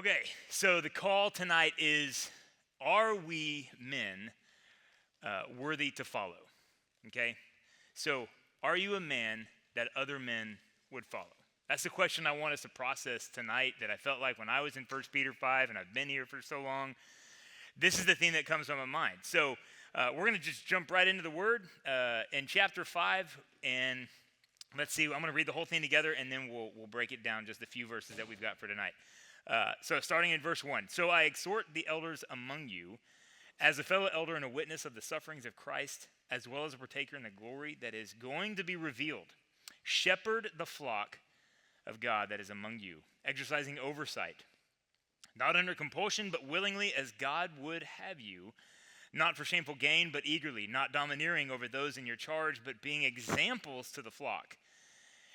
Okay, so the call tonight is, are we men worthy to follow? Okay, so are you a man that other men would follow? That's the question I want us to process tonight, that I felt like when I was in 1 Peter 5 and I've been here for so long. This is the thing that comes to my mind. So we're going to just jump right into the word in chapter 5, and let's see, I'm going to read the whole thing together, and then we'll break it down, just a few verses that we've got for tonight. So starting in verse 1. So I exhort the elders among you, as a fellow elder and a witness of the sufferings of Christ, as well as a partaker in the glory that is going to be revealed. Shepherd the flock of God that is among you, exercising oversight, not under compulsion, but willingly, as God would have you, not for shameful gain, but eagerly, not domineering over those in your charge, but being examples to the flock.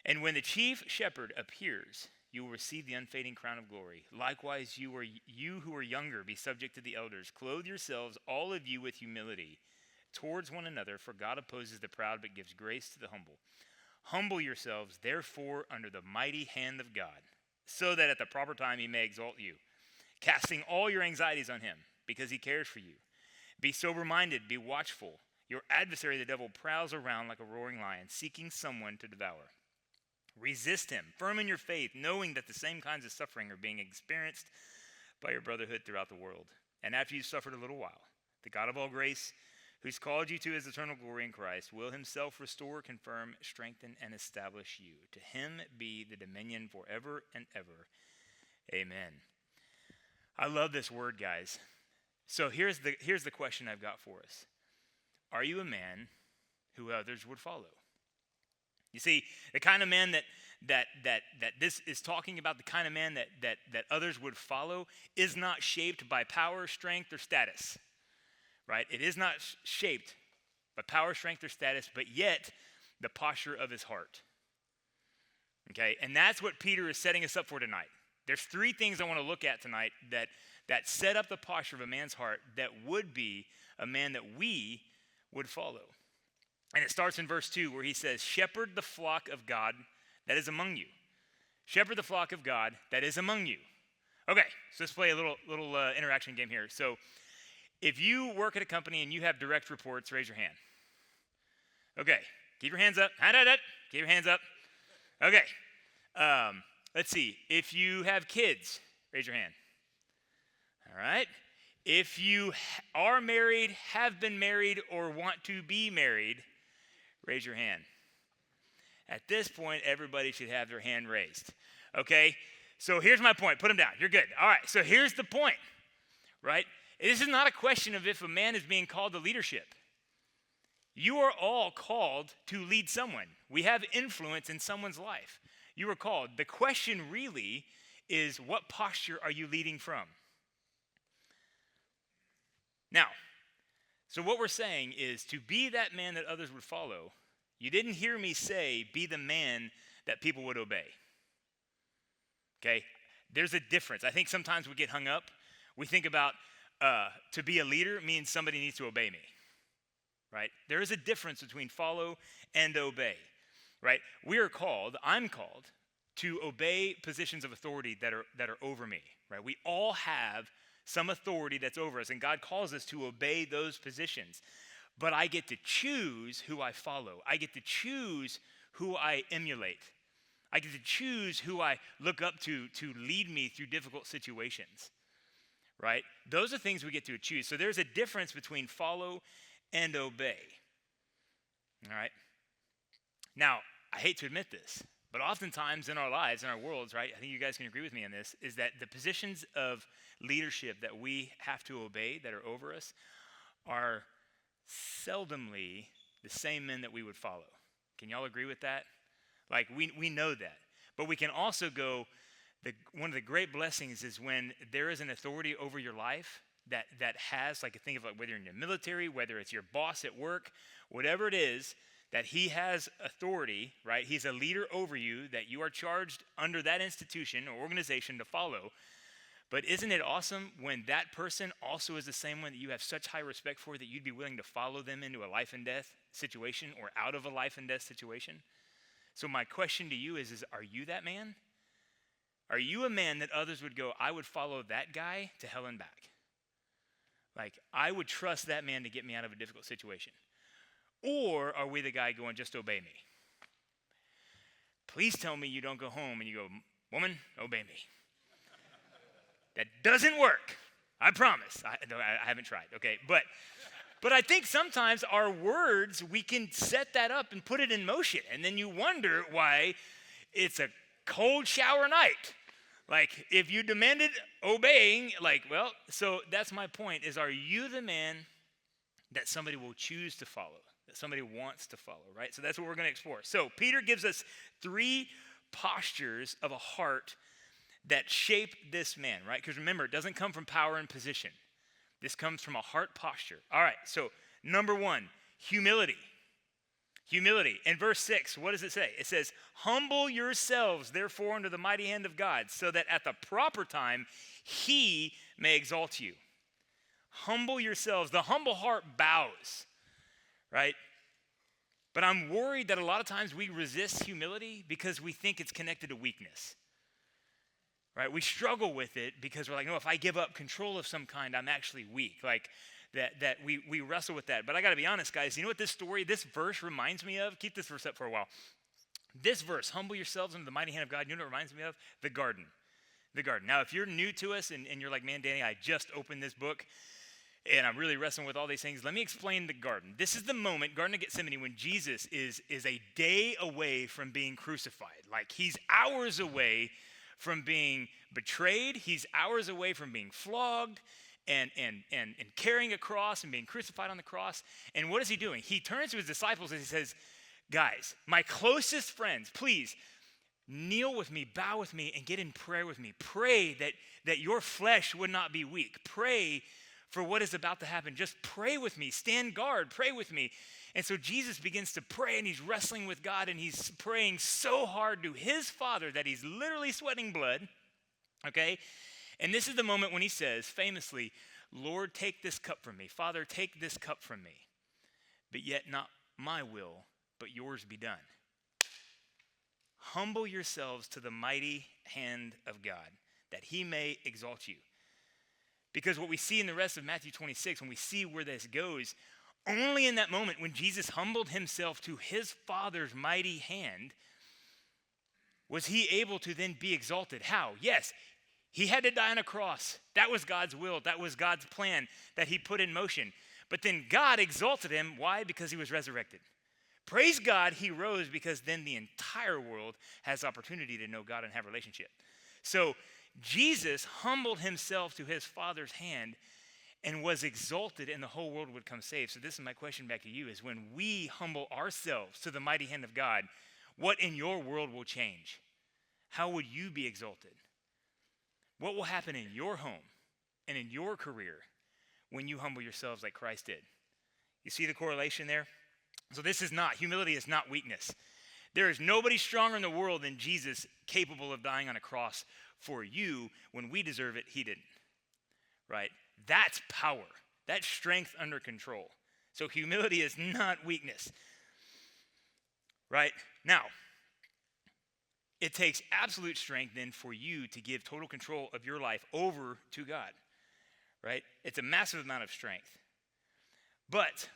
And when the chief shepherd appears, you will receive the unfading crown of glory. Likewise, you who are younger, be subject to the elders. Clothe yourselves, all of you, with humility towards one another, for God opposes the proud, but gives grace to the humble. Humble yourselves, therefore, under the mighty hand of God, so that at the proper time he may exalt you, casting all your anxieties on him, because he cares for you. Be sober-minded, be watchful. Your adversary, the devil, prowls around like a roaring lion, seeking someone to devour. Resist him, firm in your faith, knowing that the same kinds of suffering are being experienced by your brotherhood throughout the world. And after you've suffered a little while, the God of all grace, who's called you to his eternal glory in Christ, will himself restore, confirm, strengthen, and establish you. To him be the dominion forever and ever. Amen. I love this word, guys. So here's the question I've got for us. Are you a man who others would follow? You see, the kind of man that this is talking about, the kind of man that others would follow, is not shaped by power, strength, or status, right? It is not shaped by power, strength, or status, but yet the posture of his heart, okay? And that's what Peter is setting us up for tonight. There's three things I want to look at tonight that set up the posture of a man's heart that would be a man that we would follow. And it starts in verse 2, where he says, shepherd the flock of God that is among you. Shepherd the flock of God that is among you. Okay, so let's play a little interaction game here. So if you work at a company and you have direct reports, raise your hand. Okay, keep your hands up. Keep your hands up. Okay, let's see. If you have kids, raise your hand. All right. If you are married, have been married, or want to be married, raise your hand. At this point, everybody should have their hand raised. Okay? So here's my point. Put them down. You're good. All right. So here's the point, right? This is not a question of if a man is being called to leadership. You are all called to lead someone. We have influence in someone's life. You are called. The question really is, what posture are you leading from? Now, so what we're saying is, to be that man that others would follow, you didn't hear me say, be the man that people would obey. Okay? There's a difference. I think sometimes we get hung up. We think about to be a leader means somebody needs to obey me. Right? There is a difference between follow and obey. Right? I'm called to obey positions of authority that are over me. Right? We all have some authority that's over us, and God calls us to obey those positions. But I get to choose who I follow. I get to choose who I emulate. I get to choose who I look up to lead me through difficult situations, right? Those are things we get to choose. So there's a difference between follow and obey, all right? Now, I hate to admit this, but oftentimes in our lives, in our worlds, right, I think you guys can agree with me on this, is that the positions of leadership that we have to obey, that are over us, are seldomly the same men that we would follow. Can y'all agree with that? Like, we know that. But we can also go, one of the great blessings is when there is an authority over your life that has, like, think of like whether you're in the military, whether it's your boss at work, whatever it is, that he has authority, right? He's a leader over you that you are charged under that institution or organization to follow. But isn't it awesome when that person also is the same one that you have such high respect for that you'd be willing to follow them into a life and death situation or out of a life and death situation? So my question to you is are you that man? Are you a man that others would go, I would follow that guy to hell and back? Like, I would trust that man to get me out of a difficult situation. Or are we the guy going, just obey me? Please tell me you don't go home and you go, woman, obey me. That doesn't work. I promise. I haven't tried, okay? But I think sometimes our words, we can set that up and put it in motion. And then you wonder why it's a cold shower night. Like, if you demanded obeying, like, well, so that's my point, is are you the man that somebody will choose to follow, that somebody wants to follow, right? So that's what we're going to explore. So Peter gives us 3 postures of a heart that shape this man, right? Because remember, it doesn't come from power and position. This comes from a heart posture. All right, so number 1, humility. Humility. In verse 6, what does it say? It says, humble yourselves, therefore, under the mighty hand of God, so that at the proper time he may exalt you. Humble yourselves. The humble heart bows, right? But I'm worried that a lot of times we resist humility because we think it's connected to weakness, right? We struggle with it because we're like, no, if I give up control of some kind, I'm actually weak. Like, that we wrestle with that. But I got to be honest, guys. You know what this verse reminds me of? Keep this verse up for a while. This verse, humble yourselves under the mighty hand of God, you know what it reminds me of? The garden. The garden. Now, if you're new to us and you're like, man, Danny, I just opened this book and I'm really wrestling with all these things, let me explain the garden. This is the moment, Garden of Gethsemane, when Jesus is a day away from being crucified. Like, he's hours away from being betrayed. He's hours away from being flogged and carrying a cross and being crucified on the cross. And what is he doing? He turns to his disciples and he says, guys, my closest friends, please kneel with me, bow with me, and get in prayer with me. Pray that your flesh would not be weak. Pray for what is about to happen. Just pray with me. Stand guard. Pray with me. And so Jesus begins to pray, and he's wrestling with God, and he's praying so hard to his Father that he's literally sweating blood, okay? And this is the moment when he says, famously, Lord, take this cup from me. Father, take this cup from me. But yet not my will, but yours be done. Humble yourselves to the mighty hand of God, that he may exalt you. Because what we see in the rest of Matthew 26, when we see where this goes, only in that moment when Jesus humbled himself to his Father's mighty hand was he able to then be exalted. How? Yes, he had to die on a cross. That was God's will. That was God's plan that he put in motion. But then God exalted him. Why? Because he was resurrected. Praise God, he rose, because then the entire world has opportunity to know God and have a relationship. So Jesus humbled himself to his Father's hand and was exalted, and the whole world would come saved. So this is my question back to you, is when we humble ourselves to the mighty hand of God, what in your world will change? How would you be exalted? What will happen in your home and in your career when you humble yourselves like Christ did? You see the correlation there? So humility is not weakness. There is nobody stronger in the world than Jesus, capable of dying on a cross for you. When we deserve it, he didn't, right? That's power. That's strength under control. So humility is not weakness, right? Now, it takes absolute strength then for you to give total control of your life over to God, right? It's a massive amount of strength. But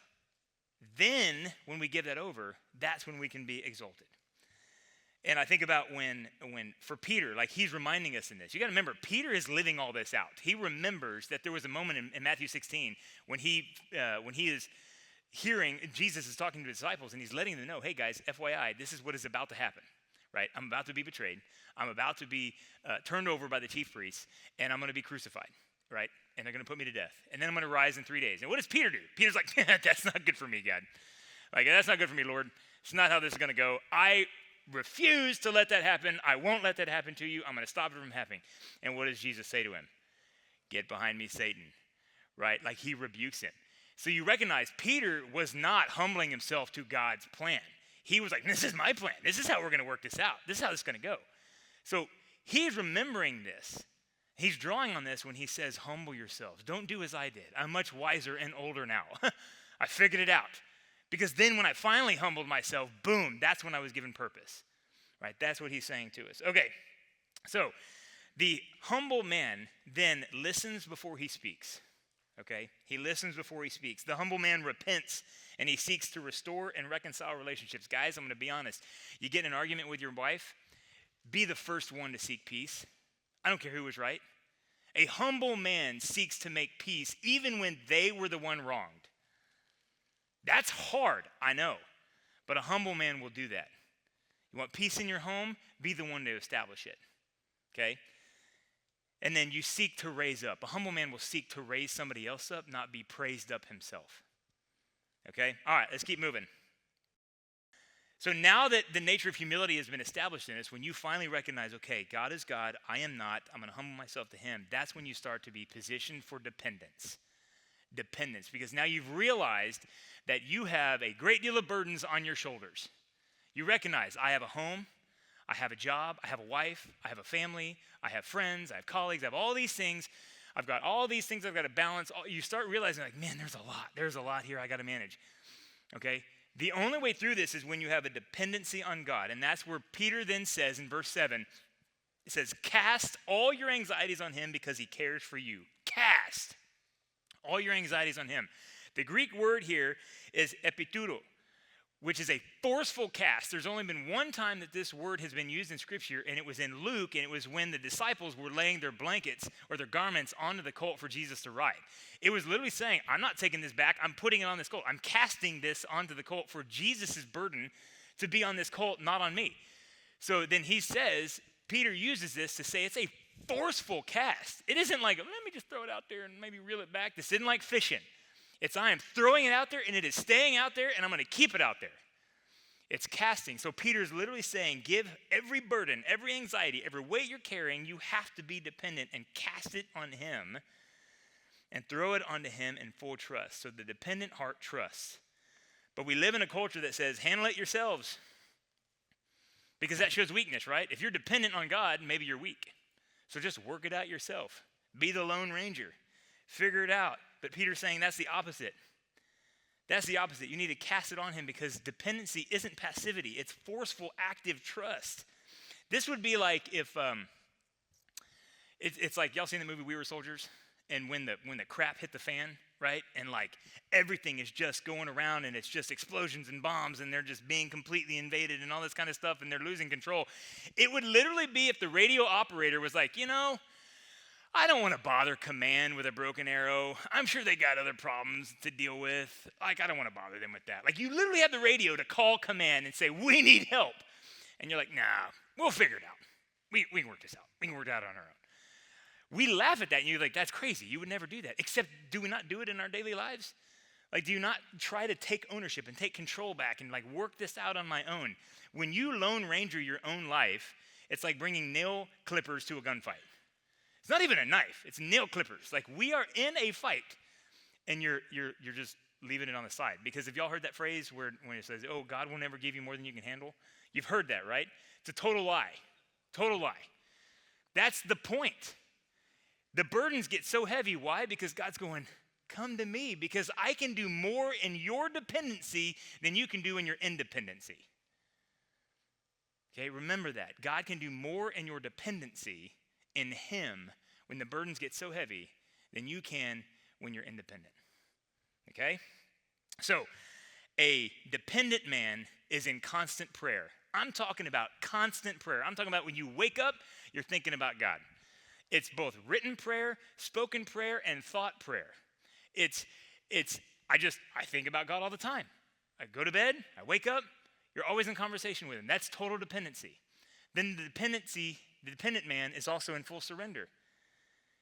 then when we give that over, that's when we can be exalted. And I think about when for Peter, like he's reminding us in this. You got to remember, Peter is living all this out. He remembers that there was a moment in Matthew 16 when he is hearing Jesus is talking to the disciples, and he's letting them know, hey guys, FYI, this is what is about to happen, right? I'm about to be betrayed. I'm about to be turned over by the chief priests, and I'm going to be crucified, right? And they're going to put me to death. And then I'm going to rise in 3 days. And what does Peter do? Peter's like, that's not good for me, God. Like, that's not good for me, Lord. It's not how this is going to go. I refuse to let that happen. I won't let that happen to you. I'm going to stop it from happening. And what does Jesus say to him? Get behind me, Satan, right? Like, he rebukes him. So you recognize Peter was not humbling himself to God's plan. He was like, this is my plan. This is how we're going to work this out. This is how this is going to go. So he's remembering this. He's drawing on this when he says, humble yourselves. Don't do as I did. I'm much wiser and older now. I figured it out. Because then when I finally humbled myself, boom, that's when I was given purpose. Right? That's what he's saying to us. Okay, so The humble man then listens before he speaks. Okay? He listens before he speaks. The humble man repents and he seeks to restore and reconcile relationships. Guys, I'm going to be honest. You get in an argument with your wife, be the first one to seek peace. I don't care who was right. A humble man seeks to make peace even when they were the one wronged. That's hard, I know. But a humble man will do that. You want peace in your home? Be the one to establish it. Okay? And then you seek to raise up. A humble man will seek to raise somebody else up, not be praised up himself. Okay? All right, let's keep moving. So now that the nature of humility has been established in us, when you finally recognize, okay, God is God, I am not, I'm going to humble myself to him, that's when you start to be positioned for dependence. Dependence, because now you've realized that you have a great deal of burdens on your shoulders. You recognize, I have a home, I have a job, I have a wife, I have a family, I have friends, I have colleagues, I have all these things. I've got all these things I've got to balance. You start realizing, like, man, there's a lot here I got to manage. Okay? The only way through this is when you have a dependency on God. And that's where Peter then says in verse 7, it says, cast all your anxieties on him because he cares for you. Cast all your anxieties on him. The Greek word here is epituro, which is a forceful cast. There's only been one time that this word has been used in Scripture, and it was in Luke, and it was when the disciples were laying their blankets or their garments onto the colt for Jesus to ride. It was literally saying, I'm not taking this back, I'm putting it on this colt. I'm casting this onto the colt for Jesus' burden to be on this colt, not on me. So then he says, Peter uses this to say it's a forceful cast. It isn't like, let me just throw it out there and maybe reel it back. This isn't like fishing. It's I am throwing it out there, and it is staying out there, and I'm going to keep it out there. It's casting. So Peter's literally saying, give every burden, every anxiety, every weight you're carrying, you have to be dependent and cast it on him and throw it onto him in full trust. So the dependent heart trusts. But we live in a culture that says, handle it yourselves. Because that shows weakness, right? If you're dependent on God, maybe you're weak. So just work it out yourself. Be the Lone Ranger. Figure it out. But Peter's saying that's the opposite. That's the opposite. You need to cast it on him because dependency isn't passivity. It's forceful, active trust. This would be like if, it's like, y'all seen the movie We Were Soldiers? And when the crap hit the fan, right? And like everything is just going around and it's just explosions and bombs and they're just being completely invaded and all this kind of stuff and they're losing control. It would literally be if the radio operator was like, I don't want to bother command with a broken arrow. I'm sure they got other problems to deal with. Like, I don't want to bother them with that. Like, you literally have the radio to call command and say, we need help. And you're like, nah, we'll figure it out. We can work this out. We can work it out on our own. We laugh at that, and you're like, that's crazy. You would never do that. Except, do we not do it in our daily lives? Like, do you not try to take ownership and take control back and, like, work this out on my own? When you Lone Ranger your own life, it's like bringing nail clippers to a gunfight. It's not even a knife. It's nail clippers. Like, we are in a fight, and you're just leaving it on the side. Because if y'all heard that phrase when it says, oh, God will never give you more than you can handle? You've heard that, right? It's a total lie. Total lie. That's the point. The burdens get so heavy. Why? Because God's going, come to me, because I can do more in your dependency than you can do in your independency. Okay, remember that. God can do more in your dependency in him when the burdens get so heavy than you can when you're independent. Okay? So, a dependent man is in constant prayer. I'm talking about constant prayer. I'm talking about when you wake up, you're thinking about God. It's both written prayer, spoken prayer, and thought prayer. I think about God all the time. I go to bed, I wake up, you're always in conversation with him. That's total dependency. Then the dependent man is also in full surrender.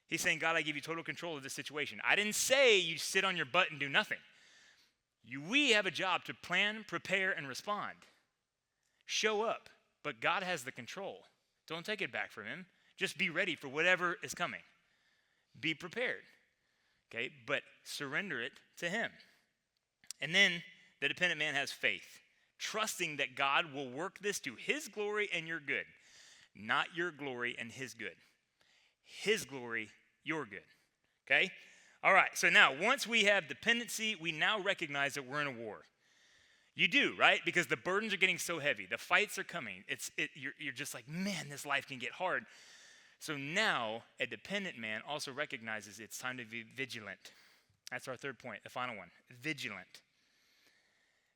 He's saying, God, I give you total control of this situation. I didn't say you sit on your butt and do nothing. We have a job to plan, prepare, and respond. Show up, but God has the control. Don't take it back from him. Just be ready for whatever is coming. Be prepared, okay? But surrender it to him. And then the dependent man has faith, trusting that God will work this to his glory and your good. Not your glory and his good. His glory, your good. Okay? All right, so now once we have dependency, we now recognize that we're in a war. You do, right? Because the burdens are getting so heavy. The fights are coming. You're just like, man, this life can get hard. So now a dependent man also recognizes it's time to be vigilant. That's our third point, the final one, vigilant.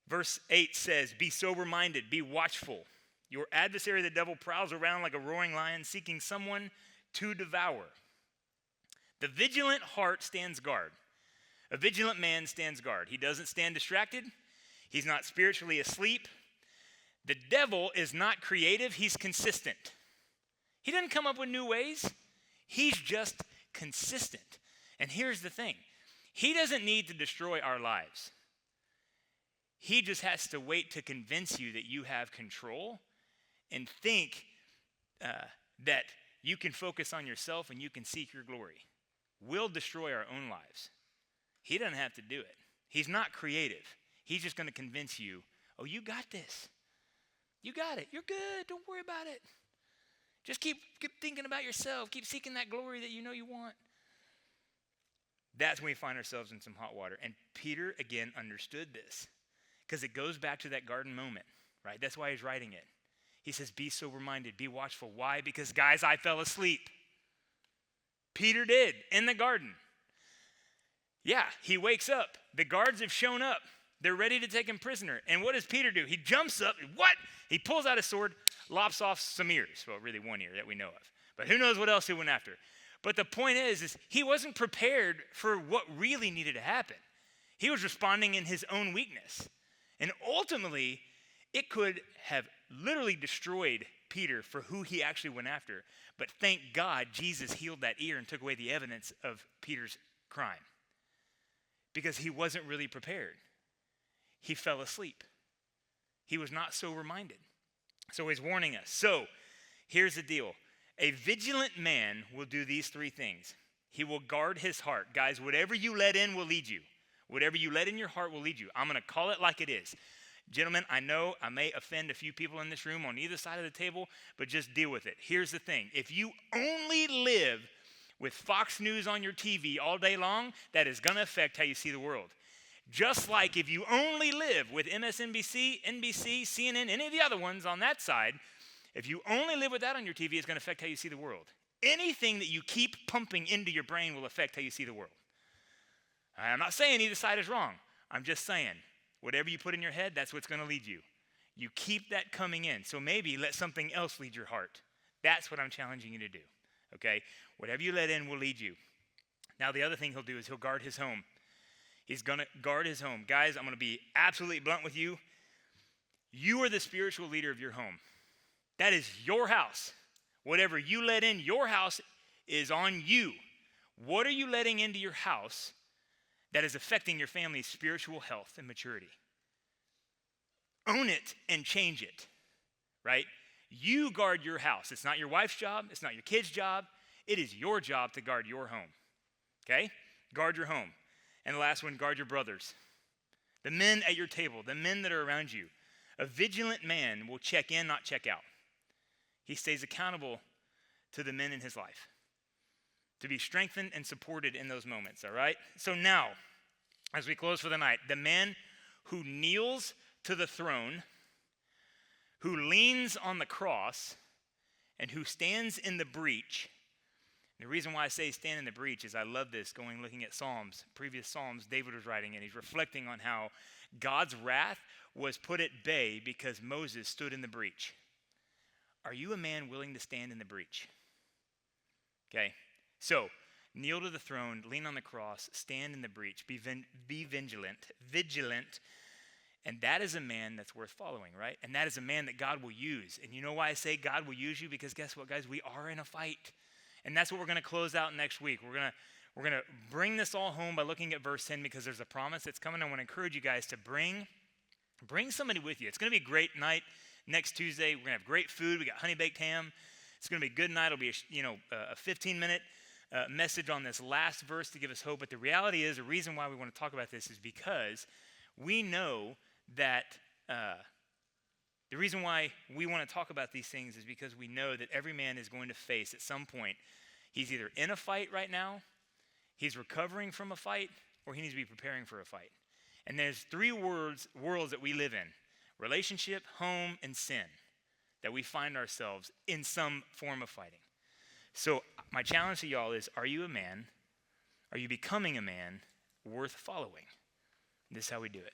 Verse 8 says, be sober-minded, be watchful. Your adversary, the devil, prowls around like a roaring lion, seeking someone to devour. The vigilant heart stands guard. A vigilant man stands guard. He doesn't stand distracted. He's not spiritually asleep. The devil is not creative. He's consistent. He doesn't come up with new ways. He's just consistent. And here's the thing. He doesn't need to destroy our lives. He just has to wait to convince you that you have control and think that you can focus on yourself and you can seek your glory. We'll destroy our own lives. He doesn't have to do it. He's not creative. He's just going to convince you, oh, you got this. You got it. You're good. Don't worry about it. Just keep thinking about yourself. Keep seeking that glory that you know you want. That's when we find ourselves in some hot water. And Peter, again, understood this because it goes back to that garden moment, right? That's why he's writing it. He says, be sober-minded, be watchful. Why? Because, guys, I fell asleep. Peter did in the garden. Yeah, he wakes up. The guards have shown up. They're ready to take him prisoner. And what does Peter do? He jumps up. What? He pulls out his sword, lops off some ears. Well, really one ear that we know of. But who knows what else he went after. But the point is he wasn't prepared for what really needed to happen. He was responding in his own weakness. And ultimately, it could have literally destroyed Peter for who he actually went after. But thank God Jesus healed that ear and took away the evidence of Peter's crime. Because he wasn't really prepared. He fell asleep. He was not sober-minded. So he's warning us. So here's the deal. A vigilant man will do these three things. He will guard his heart. Guys, whatever you let in will lead you. Whatever you let in your heart will lead you. I'm going to call it like it is. Gentlemen, I know I may offend a few people in this room on either side of the table, but just deal with it. Here's the thing. If you only live with Fox News on your TV all day long, that is going to affect how you see the world. Just like if you only live with MSNBC, NBC, CNN, any of the other ones on that side, if you only live with that on your TV, it's going to affect how you see the world. Anything that you keep pumping into your brain will affect how you see the world. I'm not saying either side is wrong. I'm just saying, whatever you put in your head, that's what's going to lead you. You keep that coming in. So maybe let something else lead your heart. That's what I'm challenging you to do. Okay? Whatever you let in will lead you. Now, the other thing he'll do is he'll guard his home. He's going to guard his home. Guys, I'm going to be absolutely blunt with you. You are the spiritual leader of your home. That is your house. Whatever you let in your house is on you. What are you letting into your house that is affecting your family's spiritual health and maturity? Own it and change it, right? You guard your house. It's not your wife's job. It's not your kid's job. It is your job to guard your home, okay? Guard your home. And the last one, guard your brothers. The men at your table, the men that are around you. A vigilant man will check in, not check out. He stays accountable to the men in his life to be strengthened and supported in those moments, all right? So now, as we close for the night, the man who kneels to the throne, who leans on the cross, and who stands in the breach. The reason why I say stand in the breach is I love this, looking at Psalms, previous Psalms David was writing, and he's reflecting on how God's wrath was put at bay because Moses stood in the breach. Are you a man willing to stand in the breach? Okay, so kneel to the throne, lean on the cross, stand in the breach, be vigilant, and that is a man that's worth following, right? And that is a man that God will use. And you know why I say God will use you? Because guess what, guys? We are in a fight. And that's what we're going to close out next week. We're going to bring this all home by looking at verse 10 because there's a promise that's coming. I want to encourage you guys to bring somebody with you. It's going to be a great night next Tuesday. We're going to have great food. We got honey baked ham. It's going to be a good night. It'll be a 15-minute message on this last verse to give us hope. But the reality is, the reason why we want to talk about this is because we know that the reason why we want to talk about these things is because we know that every man is going to face at some point, he's either in a fight right now, he's recovering from a fight, or he needs to be preparing for a fight. And there's three worlds that we live in: relationship, home, and sin, that we find ourselves in some form of fighting. So my challenge to y'all is, are you a man? Are you becoming a man worth following? This is how we do it.